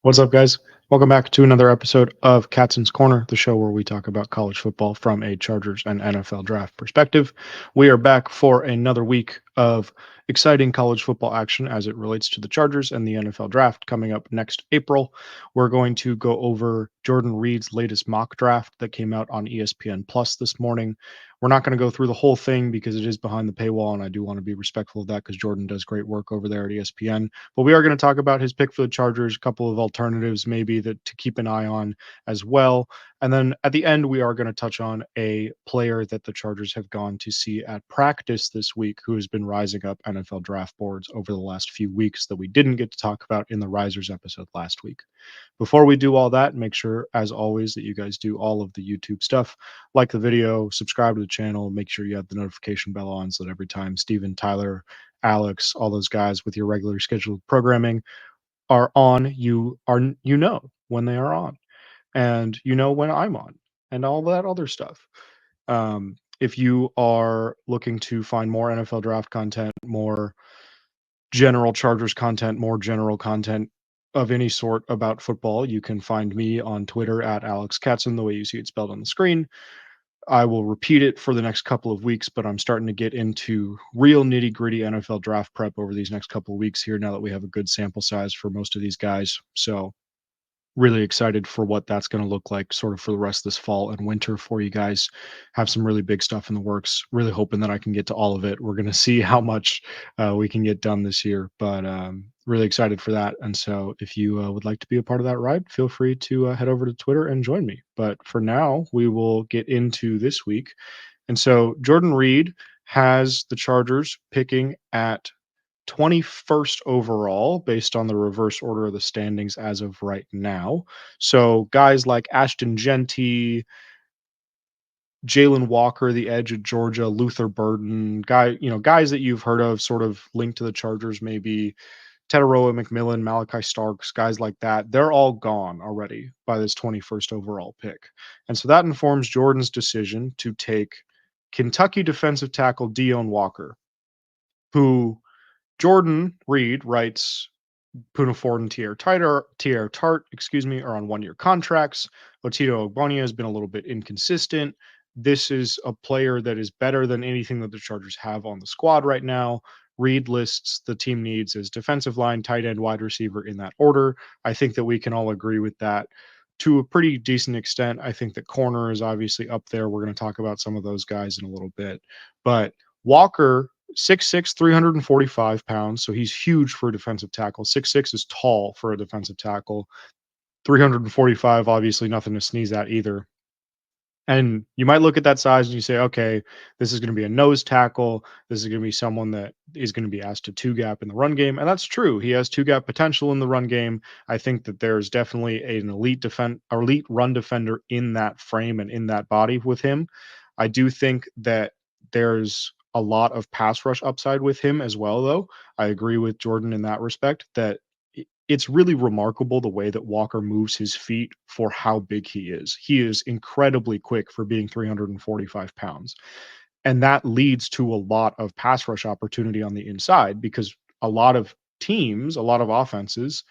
What's up, guys? Welcome back to another episode of Katson's Corner, the show where we talk about college football from a Chargers and NFL draft perspective. We are back for another week of exciting college football action as it relates to the Chargers and the NFL draft coming up next April. We're going to go over Jordan Reid's latest mock draft that came out on ESPN Plus this morning. We're not going to go through the whole thing because it is behind the paywall, and I do want to be respectful of that because Jordan does great work over there at ESPN. But we are going to talk about his pick for the Chargers, a couple of alternatives maybe that to keep an eye on as well. And then at the end, we are going to touch on a player that the Chargers have gone to see at practice this week who has been rising up NFL draft boards over the last few weeks that we didn't get to talk about in the Risers episode last week. Before we do all that, make sure, as always, that you guys do all of the YouTube stuff. Like the video, subscribe to the channel, make sure you have the notification bell on so that every time Steven, Tyler, Alex, all those guys with your regular scheduled programming are on, you know when they are on, and you know when I'm on, and all that other stuff. If you are looking to find more NFL draft content, more general Chargers content, more general content of any sort about football, you can find me on Twitter at Alex Katson, the way you see it spelled on the screen. I will repeat it for the next couple of weeks, but I'm starting to get into real nitty gritty NFL draft prep over these next couple of weeks here now that we have a good sample size for most of these guys. So really excited for what that's going to look like sort of for the rest of this fall and winter for you guys. Have some really big stuff in the works. Really hoping that I can get to all of it. We're going to see how much we can get done this year, but really excited for that. And so if you would like to be a part of that ride, feel free to head over to Twitter and join me. But for now, we will get into this week. And so Jordan Reid has the Chargers picking at 21st overall based on the reverse order of the standings as of right now. So guys like Ashton Genty, Jalen Walker, the edge at Georgia, Luther Burden, guys that you've heard of sort of linked to the Chargers, maybe Tetaroa McMillan, Malachi Starks, guys like that, they're all gone already by this 21st overall pick. And so that informs Jordan's decision to take Kentucky defensive tackle Deone Walker, who Jordan Reid writes Puna Ford and Tier Tart, are on 1-year contracts. Otito Ogbonia has been a little bit inconsistent. This is a player that is better than anything that the Chargers have on the squad right now. Reid lists the team needs as defensive line, tight end, wide receiver in that order. I think that we can all agree with that to a pretty decent extent. I think that corner is obviously up there. We're going to talk about some of those guys in a little bit. But Walker 6'6", 345 pounds. So he's huge for a defensive tackle. 6'6" is tall for a defensive tackle. 345, obviously nothing to sneeze at either. And you might look at that size and you say, okay, this is going to be a nose tackle. This is going to be someone that is going to be asked to two gap in the run game. And that's true. He has two gap potential in the run game. I think that there's definitely an elite run defender in that frame and in that body with him. I do think that there's a lot of pass rush upside with him as well, though. I agree with Jordan in that respect that it's really remarkable the way that Walker moves his feet for how big he is. He is incredibly quick for being 345 pounds. And that leads to a lot of pass rush opportunity on the inside because a lot of teams, a lot of offenses,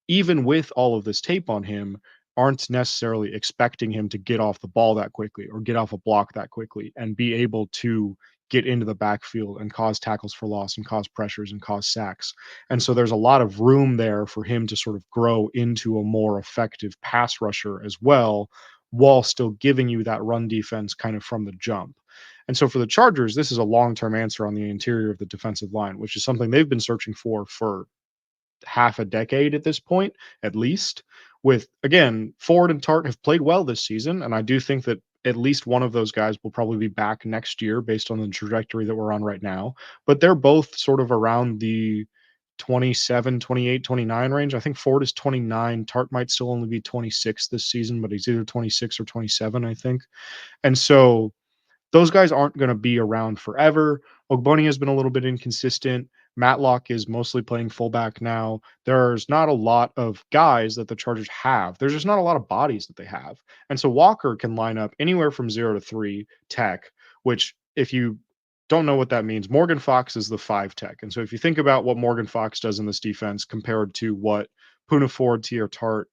even with all of this tape on him, aren't necessarily expecting him to get off the ball that quickly or get off a block that quickly and be able to get into the backfield and cause tackles for loss and cause pressures and cause sacks. And so there's a lot of room there for him to sort of grow into a more effective pass rusher as well, while still giving you that run defense kind of from the jump. And so for the Chargers, this is a long-term answer on the interior of the defensive line, which is something they've been searching for half a decade at this point, at least. With again, Ford and Tart have played well this season, and I do think that at least one of those guys will probably be back next year based on the trajectory that we're on right now. But they're both sort of around the 27, 28, 29 range. I think Ford is 29. Tart might still only be 26 this season, but he's either 26 or 27, I think. And so those guys aren't going to be around forever. Ogboni has been a little bit inconsistent. Matlock is mostly playing fullback now. There's not a lot of guys that the Chargers have. There's just not a lot of bodies that they have. And so Walker can line up anywhere from 0 to 3 tech, which if you don't know what that means, Morgan Fox is the 5 tech. And so if you think about what Morgan Fox does in this defense compared to what Puna Ford, Tier Tart,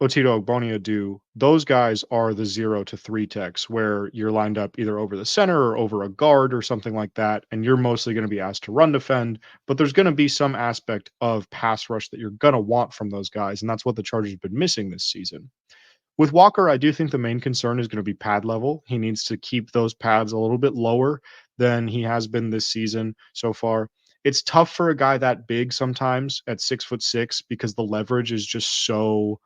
Otito Ogbonia do, those guys are the 0 to 3 techs where you're lined up either over the center or over a guard or something like that, and you're mostly going to be asked to run defend, but there's going to be some aspect of pass rush that you're going to want from those guys, and that's what the Chargers have been missing this season. With Walker, I do think the main concern is going to be pad level. He needs to keep those pads a little bit lower than he has been this season so far. It's tough for a guy that big sometimes at 6'6" because the leverage is just so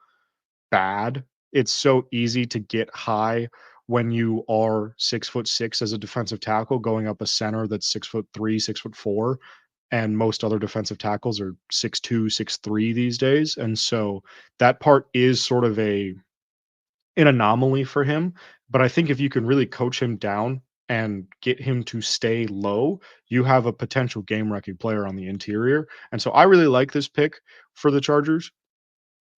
bad. It's so easy to get high when you are 6'6" as a defensive tackle going up a center that's 6'3", 6'4", and most other defensive tackles are 6'2", 6'3" these days. And so that part is sort of an anomaly for him. But I think if you can really coach him down and get him to stay low, you have a potential game wrecking player on the interior. And so I really like this pick for the Chargers.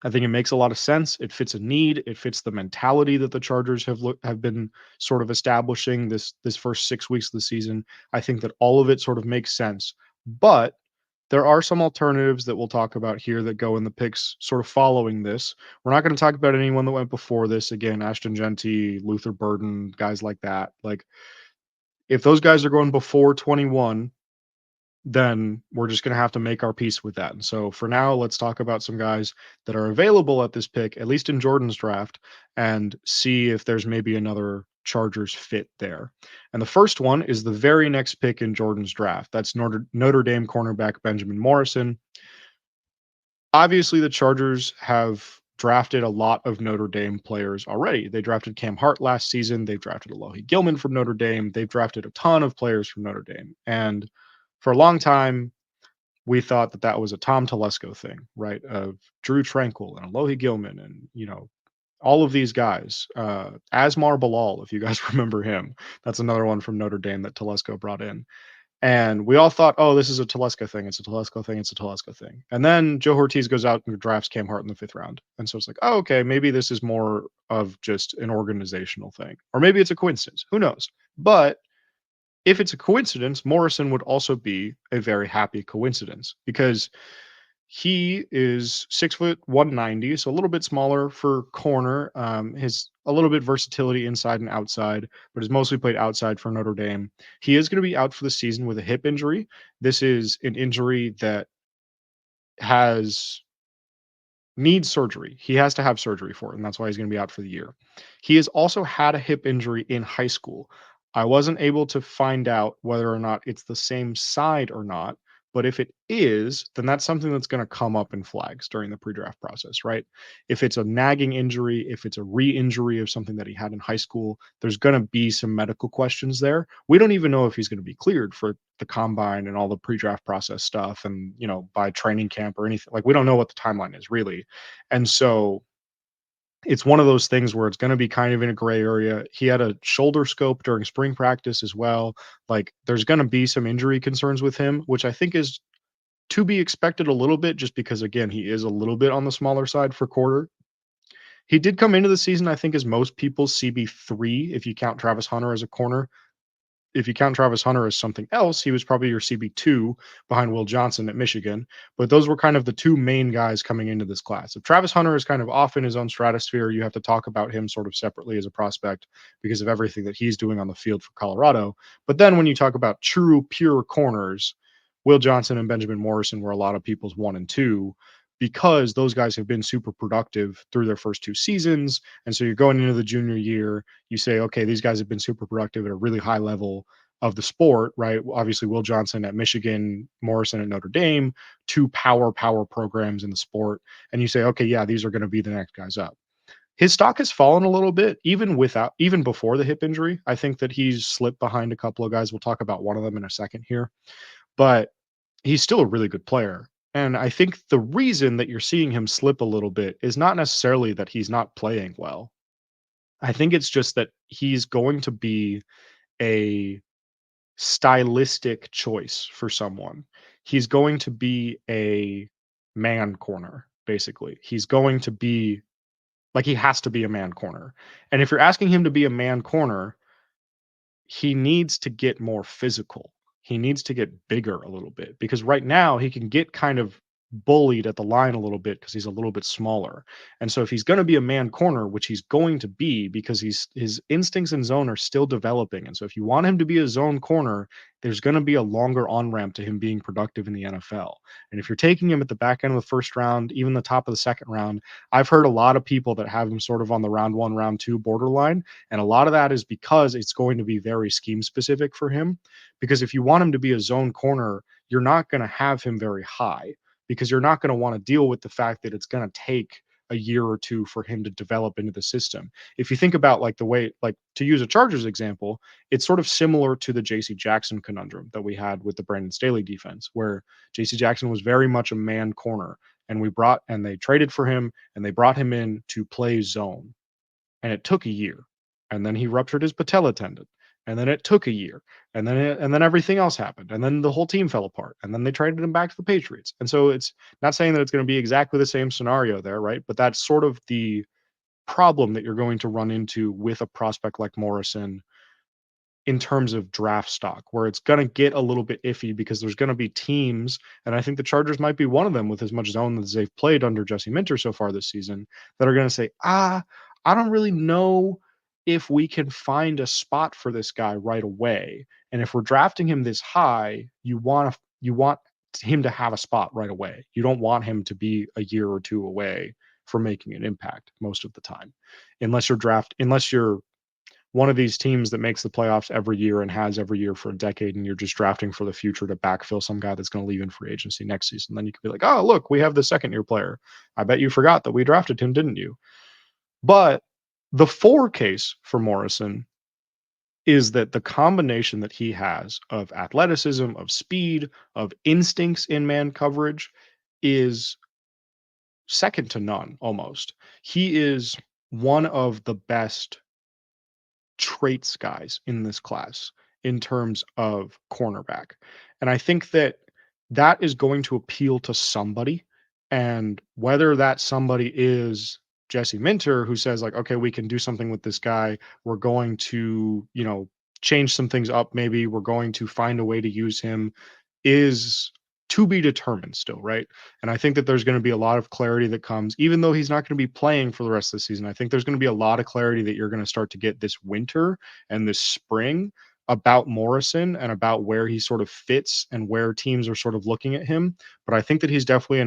I think it makes a lot of sense. It fits a need. It fits the mentality that the Chargers have been sort of establishing this first 6 weeks of the season. I think that all of it sort of makes sense. But there are some alternatives that we'll talk about here that go in the picks sort of following this. We're not going to talk about anyone that went before this. Again, Ashton Genty, Luther Burden, guys like that. Like if those guys are going before 21, then we're just going to have to make our peace with that. And so for now, let's talk about some guys that are available at this pick, at least in Jordan's draft, and see if there's maybe another Chargers fit there. And the first one is the very next pick in Jordan's draft. That's Notre Dame cornerback Benjamin Morrison. Obviously, the Chargers have drafted a lot of Notre Dame players already. They drafted Cam Hart last season. They've drafted Alohi Gilman from Notre Dame. They've drafted a ton of players from Notre Dame. And for a long time, we thought that that was a Tom Telesco thing, right? Of Drew Tranquil and Alohi Gilman and, all of these guys. Asmar Bilal, if you guys remember him. That's another one from Notre Dame that Telesco brought in. And we all thought, oh, this is a Telesco thing. It's a Telesco thing. It's a Telesco thing. And then Joe Ortiz goes out and drafts Cam Hart in the 5th round. And so it's like, oh, okay, maybe this is more of just an organizational thing. Or maybe it's a coincidence. Who knows? But if it's a coincidence, Morrison would also be a very happy coincidence because he is 6 foot 190, so a little bit smaller for corner. His a little bit versatility inside and outside, but has mostly played outside for Notre Dame. He is going to be out for the season with a hip injury. This is an injury that has needs surgery. He has to have surgery for it, and that's why he's going to be out for the year. He has also had a hip injury in high school. I wasn't able to find out whether or not it's the same side or not, but if it is, then that's something that's going to come up in flags during the pre-draft process, right? If it's a nagging injury, if it's a re-injury of something that he had in high school, there's going to be some medical questions there. We don't even know if he's going to be cleared for the combine and all the pre-draft process stuff and, by training camp or anything. Like we don't know what the timeline is really. And so it's one of those things where it's going to be kind of in a gray area. He had a shoulder scope during spring practice as well. Like there's going to be some injury concerns with him, which I think is to be expected a little bit just because, again, he is a little bit on the smaller side for quarter. He did come into the season, I think, as most people's CB3, if you count Travis Hunter as a corner. If you count Travis Hunter as something else, he was probably your CB2 behind Will Johnson at Michigan. But those were kind of the two main guys coming into this class. If Travis Hunter is kind of off in his own stratosphere, you have to talk about him sort of separately as a prospect because of everything that he's doing on the field for Colorado. But then when you talk about true, pure corners, Will Johnson and Benjamin Morrison were a lot of people's 1 and 2 because those guys have been super productive through their first 2 seasons. And so you're going into the junior year, you say, okay, these guys have been super productive at a really high level of the sport, right? Obviously, Will Johnson at Michigan, Morrison at Notre Dame, two power programs in the sport. And you say, okay, yeah, these are going to be the next guys up. His stock has fallen a little bit, even before the hip injury. I think that he's slipped behind a couple of guys. We'll talk about one of them in a second here, but he's still a really good player. And I think the reason that you're seeing him slip a little bit is not necessarily that he's not playing well. I think it's just that he's going to be a stylistic choice for someone. He's going to be a man corner, basically. He's going to be like he has to be a man corner. And if you're asking him to be a man corner, he needs to get more physical. He needs to get bigger a little bit because right now he can get kind of bullied at the line a little bit because he's a little bit smaller. And so if he's going to be a man corner, which he's going to be because his instincts in zone are still developing. And so if you want him to be a zone corner, there's going to be a longer on-ramp to him being productive in the NFL. And if you're taking him at the back end of the first round, even the top of the second round, I've heard a lot of people that have him sort of on the round 1, round 2 borderline, and a lot of that is because it's going to be very scheme specific for him. Because if you want him to be a zone corner, you're not going to have him very high, because you're not going to want to deal with the fact that it's going to take a year or two for him to develop into the system. If you think about like the way, like to use a Chargers example, it's sort of similar to the JC Jackson conundrum that we had with the Brandon Staley defense, where JC Jackson was very much a man corner, and they traded for him and they brought him in to play zone. And it took a year. And then he ruptured his patella tendon. And then it took a year. And then everything else happened. And then the whole team fell apart. And then they traded him back to the Patriots. And so it's not saying that it's going to be exactly the same scenario there, right? But that's sort of the problem that you're going to run into with a prospect like Morrison in terms of draft stock, where it's going to get a little bit iffy because there's going to be teams, and I think the Chargers might be one of them with as much zone as they've played under Jesse Minter so far this season, that are going to say, I don't really know if we can find a spot for this guy right away. And if we're drafting him this high, you want him to have a spot right away. You don't want him to be a year or two away from making an impact most of the time, unless you're one of these teams that makes the playoffs every year and has every year for a decade, and you're just drafting for the future to backfill some guy that's going to leave in free agency next season. Then you could be like, oh, look, we have the second year player. I bet you forgot that we drafted him, didn't you? But the four case for Morrison is that the combination that he has of athleticism, of speed, of instincts in man coverage is second to none almost. He is one of the best traits guys in this class in terms of cornerback. And I think that that is going to appeal to somebody. And whether that somebody is Jesse Minter, who says, like, okay, we can do something with this guy. We're going to, change some things up. Maybe we're going to find a way to use him, is to be determined still, right? And I think that there's going to be a lot of clarity that comes, even though he's not going to be playing for the rest of the season. I think there's going to be a lot of clarity that you're going to start to get this winter and this spring about Morrison and about where he sort of fits and where teams are sort of looking at him. But I think that he's definitely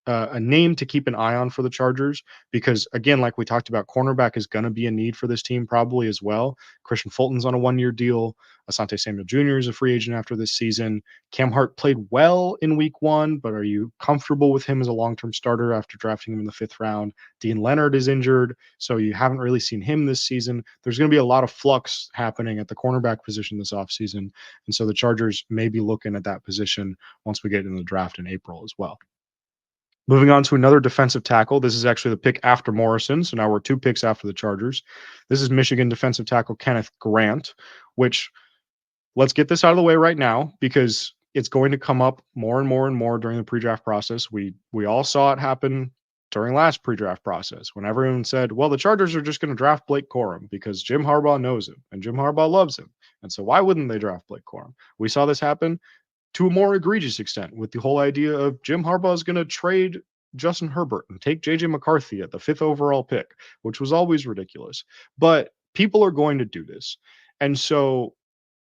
a name to keep an eye on for the Chargers, because again, like we talked about, cornerback is going to be a need for this team probably as well. Christian Fulton's on a 1-year deal. Asante Samuel Jr. is a free agent after this season. Cam Hart played well in week 1, but are you comfortable with him as a long-term starter after drafting him in the 5th round? Dean Leonard is injured, so you haven't really seen him this season. There's going to be a lot of flux happening at the cornerback position this offseason, and so the Chargers may be looking at that position once we get in the draft in April as well. Moving on to another defensive tackle. This is actually the pick after Morrison, so now we're 2 picks after the Chargers. This is Michigan defensive tackle Kenneth Grant, which, let's get this out of the way right now because it's going to come up more and more and more during the pre-draft process. We all saw it happen during last pre-draft process when everyone said, well, the Chargers are just going to draft Blake Corum because Jim Harbaugh knows him and Jim Harbaugh loves him. And so why wouldn't they draft Blake Corum? We saw this happen to a more egregious extent with the whole idea of Jim Harbaugh is going to trade Justin Herbert and take JJ McCarthy at the 5th overall pick, which was always ridiculous. But people are going to do this. And so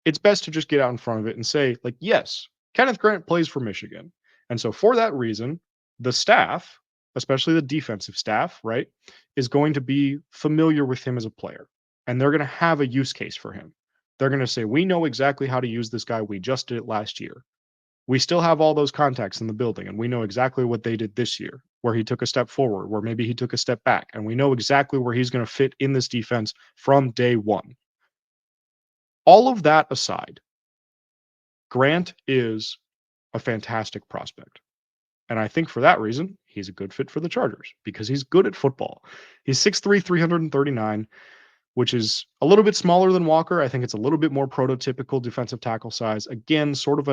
it's best to just get out in front of it and say, like, yes, Kenneth Grant plays for Michigan. And so for that reason, the staff, especially the defensive staff, right, is going to be familiar with him as a player. And they're going to have a use case for him. They're going to say, we know exactly how to use this guy. We just did it last year. We still have all those contacts in the building, and we know exactly what they did this year, where he took a step forward, where maybe he took a step back, and we know exactly where he's going to fit in this defense from day one. All of that aside, Grant is a fantastic prospect. And I think for that reason, he's a good fit for the Chargers because he's good at football. He's 6'3", 339, which is a little bit smaller than Walker. I think it's a little bit more prototypical defensive tackle size. Again, sort of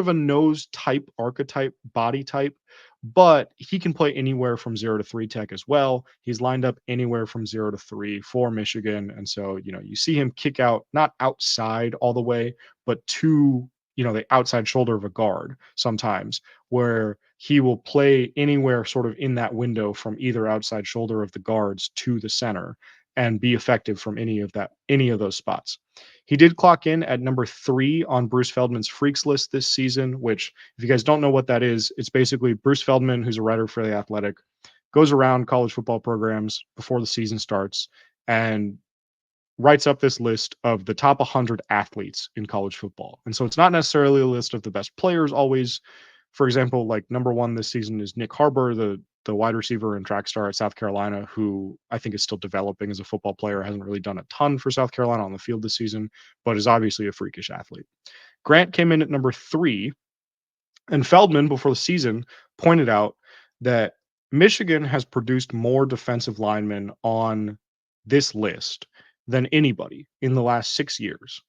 a nose type, archetype, body type, but he can play anywhere from 0 to 3 tech as well. He's lined up anywhere from 0 to 3 for Michigan. And so, you see him kick out, not outside all the way, but to the outside shoulder of a guard sometimes, where he will play anywhere sort of in that window from either outside shoulder of the guards to the center and be effective from any of those spots. He did clock in at number 3 on Bruce Feldman's Freaks list this season, which, if you guys don't know what that is, it's basically Bruce Feldman, who's a writer for The Athletic, goes around college football programs before the season starts and writes up this list of the top 100 athletes in college football. And so it's not necessarily a list of the best players always. For example, like number 1 this season is Nick Harbor, the wide receiver and track star at South Carolina, who I think is still developing as a football player, hasn't really done a ton for South Carolina on the field this season, but is obviously a freakish athlete. Grant came in at number 3, and Feldman, before the season, pointed out that Michigan has produced more defensive linemen on this list than anybody in the last 6 years.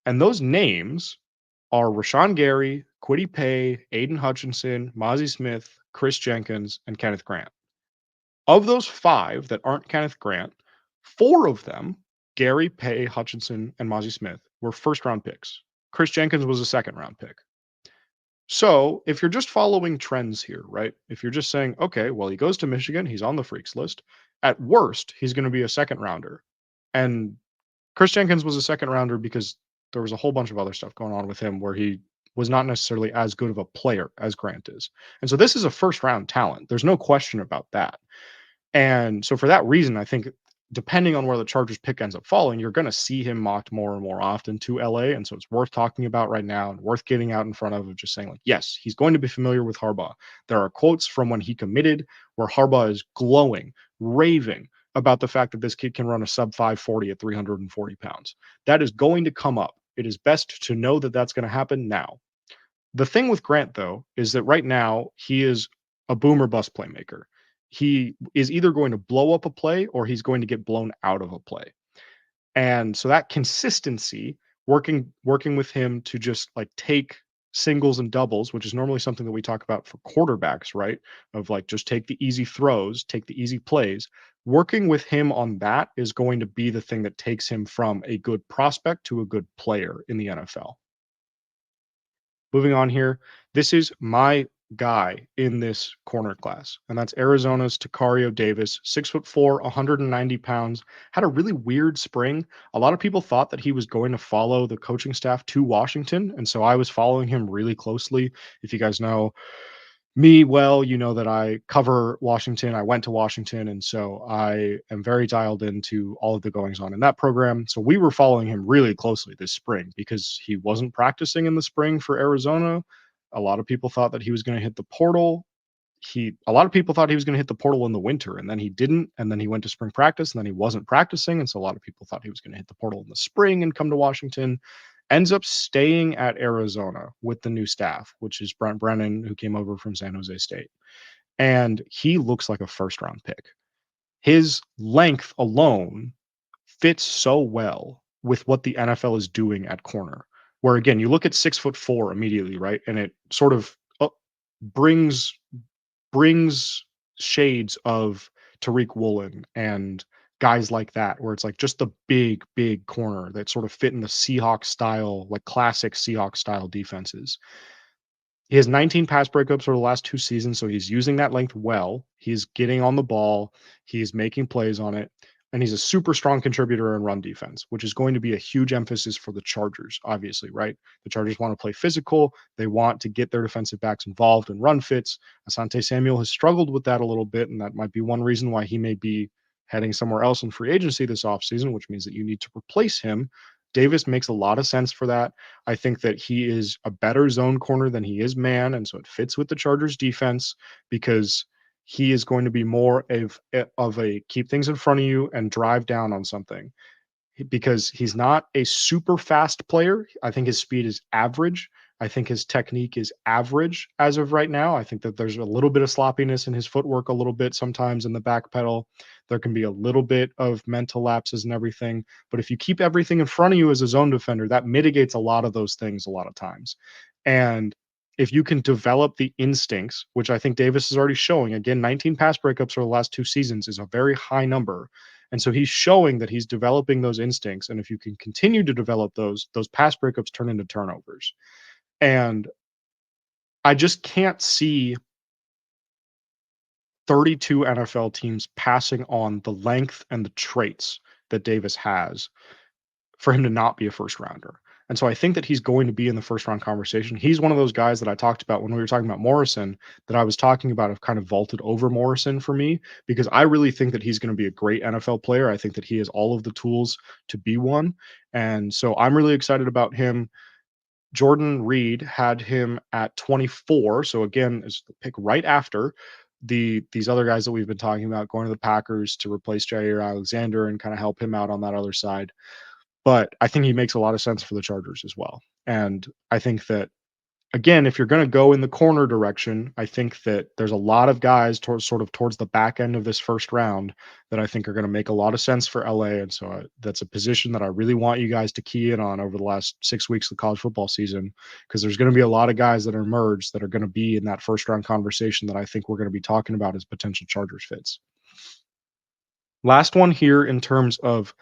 And those names are Rashawn Gary, Kwity Paye, Aiden Hutchinson, Mozzie Smith, Chris Jenkins, and Kenneth Grant. Of those 5 that aren't Kenneth Grant, 4 of them, Gary, Paye, Hutchinson, and Mozzie Smith, were first-round picks. Chris Jenkins was a second-round pick. So if you're just following trends here, right? If you're just saying, okay, well, he goes to Michigan, he's on the freaks list. At worst, he's going to be a second rounder. And Chris Jenkins was a second rounder because there was a whole bunch of other stuff going on with him where he was not necessarily as good of a player as Grant is. And so this is a first round talent. There's no question about that. And so for that reason, I think depending on where the Chargers pick ends up falling, you're going to see him mocked more and more often to LA. And so it's worth talking about right now and worth getting out in front of just saying, like, yes, he's going to be familiar with Harbaugh. There are quotes from when he committed where Harbaugh is glowing, raving about the fact that this kid can run a sub 540 at 340 pounds. That is going to come up. It is best to know that that's going to happen now. The thing with Grant, though, is that right now he is a boom or bust playmaker. He is either going to blow up a play or he's going to get blown out of a play. And so that consistency, working with him to just like take singles and doubles, which is normally something that we talk about for quarterbacks, right? Of like just take the easy throws, take the easy plays. Working with him on that is going to be the thing that takes him from a good prospect to a good player in the NFL. Moving on here, this is my guy in this corner class, and that's Arizona's Tario Davis, 6'4", 190 pounds, had a really weird spring. A lot of people thought that he was going to follow the coaching staff to Washington, and so I was following him really closely. If you guys know me well, you know that I cover Washington. I went to Washington, and so I am very dialed into all of the goings on in that program. So we were following him really closely this spring because he wasn't practicing in the spring for Arizona. A lot of people thought that he was going to hit the portal. A lot of people thought he was going to hit the portal in the winter, and then he didn't, and then he went to spring practice, and then he wasn't practicing, and so a lot of people thought he was going to hit the portal in the spring and come to Washington. Ends up staying at Arizona with the new staff, which is Brent Brennan, who came over from San Jose State. And he looks like a first round pick. His length alone fits so well with what the NFL is doing at corner. Where again, you look at 6'4" immediately, right? And it sort of brings shades of Tariq Woolen and guys like that, where it's like just the big corner that sort of fit in the Seahawks style, like classic Seahawks style defenses. He has 19 pass breakups over the last 2 seasons, so he's using that length well. He's getting on the ball, he's making plays on it, and he's a super strong contributor in run defense, which is going to be a huge emphasis for the Chargers, obviously, right? The Chargers want to play physical. They want to get their defensive backs involved in run fits. Asante Samuel has struggled with that a little bit, and that might be one reason why he may be heading somewhere else in free agency this offseason, which means that you need to replace him. Davis makes a lot of sense for that. I think that he is a better zone corner than he is man, and so it fits with the Chargers defense because he is going to be more of a keep things in front of you and drive down on something, because he's not a super fast player. I think his speed is average. I think his technique is average as of right now. I think that there's a little bit of sloppiness in his footwork, a little bit sometimes in the back pedal. There can be a little bit of mental lapses and everything. But if you keep everything in front of you as a zone defender, that mitigates a lot of those things a lot of times. And if you can develop the instincts, which I think Davis is already showing, again, 19 pass breakups over the last 2 seasons is a very high number. And so he's showing that he's developing those instincts. And if you can continue to develop those pass breakups turn into turnovers. And I just can't see 32 NFL teams passing on the length and the traits that Davis has for him to not be a first rounder. And so I think that he's going to be in the first round conversation. He's one of those guys that I talked about when we were talking about Morrison, that I was talking about have kind of vaulted over Morrison for me, because I really think that he's going to be a great NFL player. I think that he has all of the tools to be one. And so I'm really excited about him. Jordan Reid had him at 24. So again, is the pick right after these other guys that we've been talking about going to the Packers to replace Jair Alexander and kind of help him out on that other side. But I think he makes a lot of sense for the Chargers as well. And I think that, again, if you're going to go in the corner direction, I think that there's a lot of guys towards the back end of this first round that I think are going to make a lot of sense for LA. And so that's a position that I really want you guys to key in on over the last 6 weeks of the college football season, because there's going to be a lot of guys that are emerged that are going to be in that first round conversation that I think we're going to be talking about as potential Chargers fits. Last one here in terms of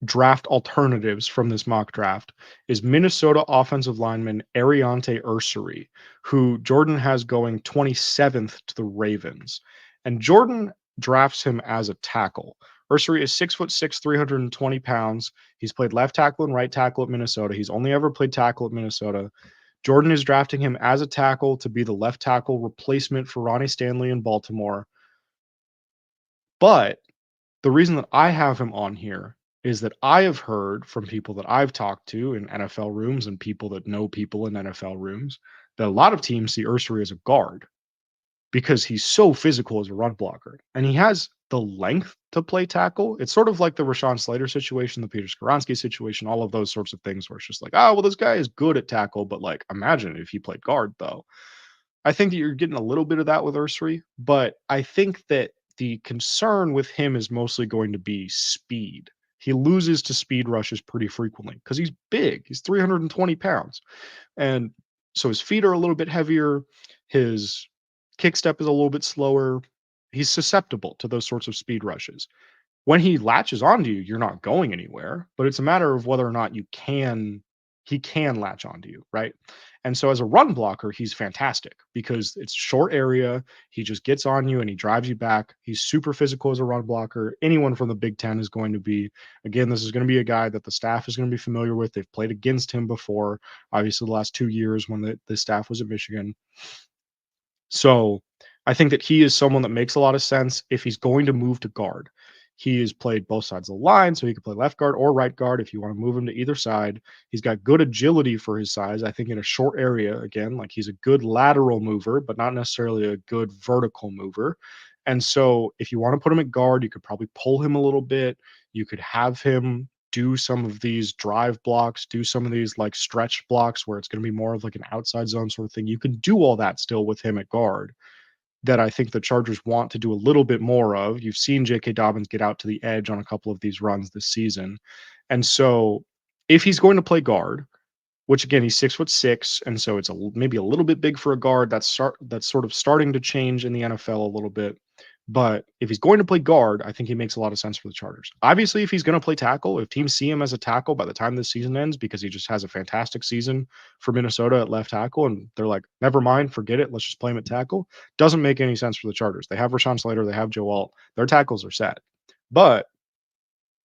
draft alternatives from this mock draft is Minnesota offensive lineman Ariante Ursary, who Jordan has going 27th to the Ravens. And Jordan drafts him as a tackle. Ursary is 6'6", 320 pounds. He's played left tackle and right tackle at Minnesota. He's only ever played tackle at Minnesota. Jordan is drafting him as a tackle to be the left tackle replacement for Ronnie Stanley in Baltimore. But the reason that I have him on here is that I have heard from people that I've talked to in NFL rooms and people that know people in NFL rooms that a lot of teams see Ursary as a guard because he's so physical as a run blocker and he has the length to play tackle. It's sort of like the Rashawn Slater situation, the Peter Skoronski situation, all of those sorts of things where it's just like, oh, well, this guy is good at tackle, but like, imagine if he played guard though. I think that you're getting a little bit of that with Ursary, but I think that the concern with him is mostly going to be speed. He loses to speed rushes pretty frequently because he's big. He's 320 pounds. And so his feet are a little bit heavier. His kick step is a little bit slower. He's susceptible to those sorts of speed rushes. When he latches onto you, you're not going anywhere, but it's a matter of whether or not he can latch onto you, right? And so as a run blocker, he's fantastic because it's short area. He just gets on you and he drives you back. He's super physical as a run blocker. Anyone from the Big Ten is going to be. Again, this is going to be a guy that the staff is going to be familiar with. They've played against him before, obviously the last 2 years when the staff was at Michigan. So I think that he is someone that makes a lot of sense if he's going to move to guard. He has played both sides of the line, so he can play left guard or right guard if you want to move him to either side. He's got good agility for his size. I think in a short area, again, like he's a good lateral mover, but not necessarily a good vertical mover. And so if you want to put him at guard, you could probably pull him a little bit. You could have him do some of these drive blocks, do some of these like stretch blocks where it's going to be more of like an outside zone sort of thing. You can do all that still with him at guard that I think the Chargers want to do a little bit more of. You've seen J.K. Dobbins get out to the edge on a couple of these runs this season. And so if he's going to play guard, which again, he's 6'6", and so it's maybe a little bit big for a guard. That's sort of starting to change in the NFL a little bit. But if he's going to play guard, I think he makes a lot of sense for the Chargers. Obviously, if he's going to play tackle, if teams see him as a tackle by the time this season ends, because he just has a fantastic season for Minnesota at left tackle, and they're like, never mind, forget it, let's just play him at tackle, doesn't make any sense for the Chargers. They have Rashawn Slater, they have Joe Alt, their tackles are set. But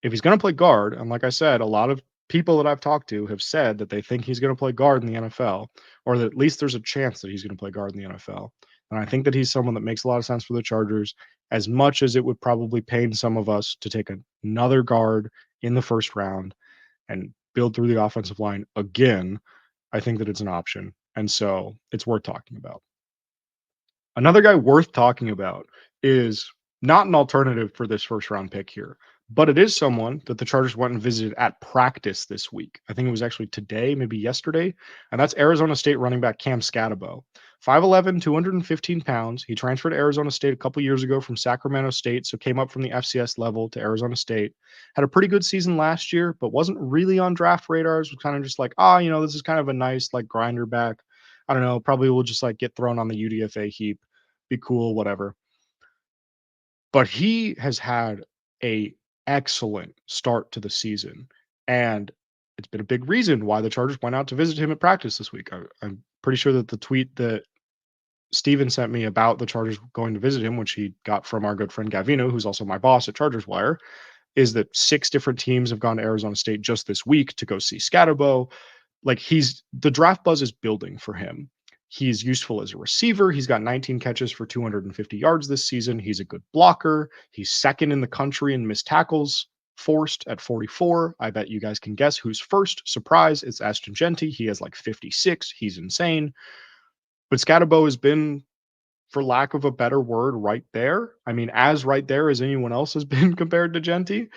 if he's going to play guard, and like I said, a lot of people that I've talked to have said that they think he's going to play guard in the NFL, or that at least there's a chance that he's going to play guard in the NFL. And I think that he's someone that makes a lot of sense for the Chargers, as much as it would probably pain some of us to take another guard in the first round and build through the offensive line again. I think that it's an option. And so it's worth talking about. Another guy worth talking about is not an alternative for this first round pick here, but it is someone that the Chargers went and visited at practice this week. I think it was actually today, maybe yesterday, and that's Arizona State running back Cam Skattebo. 5'11", 215 pounds. He transferred to Arizona State a couple years ago from Sacramento State, so came up from the FCS level to Arizona State. Had a pretty good season last year, but wasn't really on draft radars. Was kind of just like, this is kind of a nice like grinder back. I don't know, probably will just like get thrown on the UDFA heap, be cool, whatever. But he has had a excellent start to the season. And it's been a big reason why the Chargers went out to visit him at practice this week. I'm pretty sure that the tweet that Steven sent me about the Chargers going to visit him, which he got from our good friend Gavino, who's also my boss at Chargers Wire, is that 6 different teams have gone to Arizona State just this week to go see Skattebo. Like, the draft buzz is building for him. He's useful as a receiver. He's got 19 catches for 250 yards this season. He's a good blocker. He's second in the country in missed tackles forced at 44. I bet you guys can guess who's first. Surprise, it's Ashton Genty. He has like 56. He's insane. But Skattebo has been, for lack of a better word, right there. I mean, as right there as anyone else has been compared to Genty.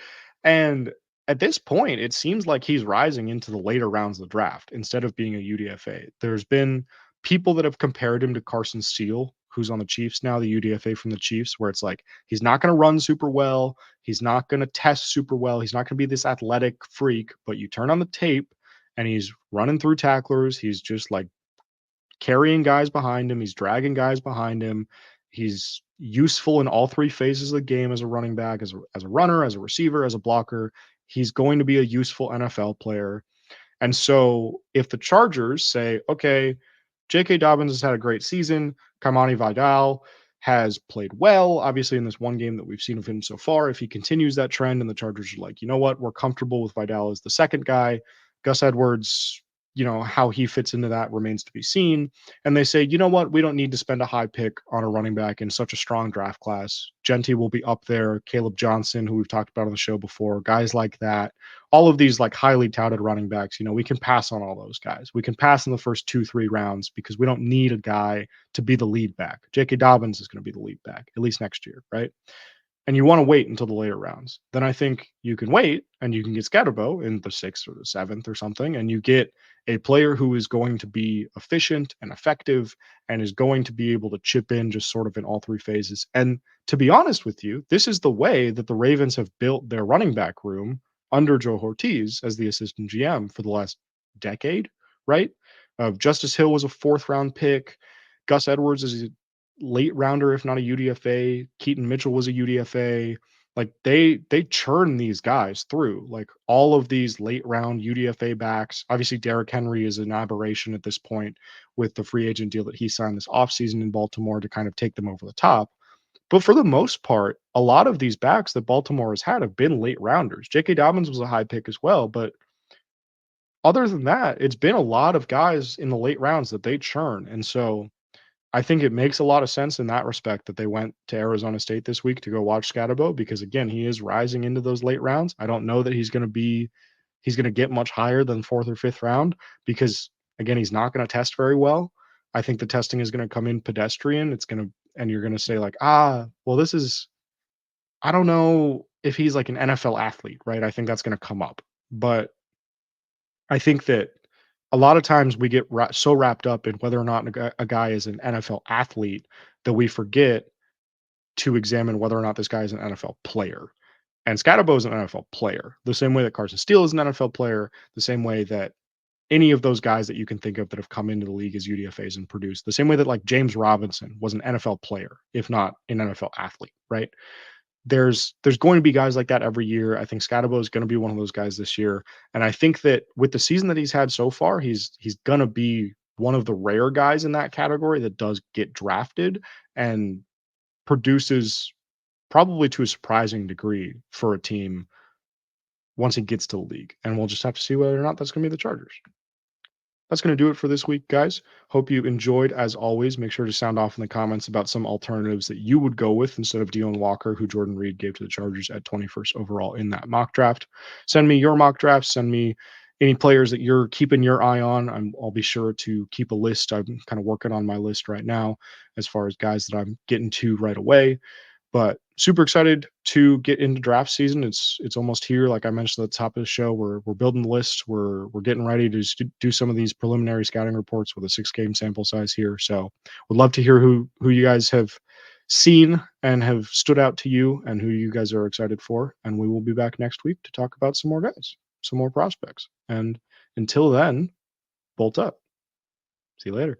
And at this point, it seems like he's rising into the later rounds of the draft instead of being a UDFA. There's been people that have compared him to Carson Steele, who's on the Chiefs now, the UDFA from the Chiefs, where it's like he's not going to run super well. He's not going to test super well. He's not going to be this athletic freak, but you turn on the tape and he's running through tacklers. He's just like carrying guys behind him. He's dragging guys behind him. He's useful in all 3 phases of the game as a running back, as a runner, as a receiver, as a blocker. He's going to be a useful NFL player. And so if the Chargers say, okay, J.K. Dobbins has had a great season, Kamani Vidal has played well, obviously, in this one game that we've seen of him so far. If he continues that trend and the Chargers are like, you know what, we're comfortable with Vidal as the second guy, Gus Edwards, how he fits into that remains to be seen. And they say, you know what, we don't need to spend a high pick on a running back in such a strong draft class. Genty will be up there. Caleb Johnson, who we've talked about on the show before, guys like that. All of these like highly touted running backs, we can pass on all those guys. We can pass in the first 2-3 rounds because we don't need a guy to be the lead back. J.K. Dobbins is going to be the lead back, at least next year, right? And you want to wait until the later rounds, then I think you can wait and you can get Skattebo in the 6th or the 7th or something, and you get a player who is going to be efficient and effective and is going to be able to chip in just sort of in all 3 phases. And to be honest with you, this is the way that the Ravens have built their running back room under Joe Ortiz as the assistant GM for the last decade, right? Justice Hill was a 4th round pick. Gus Edwards is late rounder, if not a UDFA. Keaton Mitchell was a UDFA. Like they churn these guys through, like all of these late round UDFA backs. Obviously, Derrick Henry is an aberration at this point with the free agent deal that he signed this offseason in Baltimore to kind of take them over the top. But for the most part, a lot of these backs that Baltimore has had have been late rounders. J.K. Dobbins was a high pick as well, but other than that, it's been a lot of guys in the late rounds that they churn. And so I think it makes a lot of sense in that respect that they went to Arizona State this week to go watch Skattebo because, again, he is rising into those late rounds. I don't know that he's going to get much higher than 4th or 5th round because, again, he's not going to test very well. I think the testing is going to come in pedestrian. And you're going to say like, well, I don't know if he's like an NFL athlete, right? I think that's going to come up. But I think that a lot of times we get so wrapped up in whether or not a guy is an NFL athlete that we forget to examine whether or not this guy is an NFL player. And Skattebo is an NFL player, the same way that Carson Steele is an NFL player, the same way that any of those guys that you can think of that have come into the league as UDFAs and produced, the same way that like James Robinson was an NFL player, if not an NFL athlete, right? There's going to be guys like that every year. I think Skattebo is going to be one of those guys this year. And I think that with the season that he's had so far, he's going to be one of the rare guys in that category that does get drafted and produces probably to a surprising degree for a team once he gets to the league. And we'll just have to see whether or not that's going to be the Chargers. That's going to do it for this week, guys. Hope you enjoyed. As always, make sure to sound off in the comments about some alternatives that you would go with instead of Deone Walker, who Jordan Reid gave to the Chargers at 21st overall in that mock draft. Send me your mock drafts. Send me any players that you're keeping your eye on. I'll be sure to keep a list. I'm kind of working on my list right now as far as guys that I'm getting to right away. But super excited to get into draft season. It's almost here. Like I mentioned at the top of the show, we're building the list. We're getting ready to do some of these preliminary scouting reports with a 6-game sample size here. So would love to hear who you guys have seen and have stood out to you and who you guys are excited for. And we will be back next week to talk about some more guys, some more prospects. And until then, bolt up. See you later.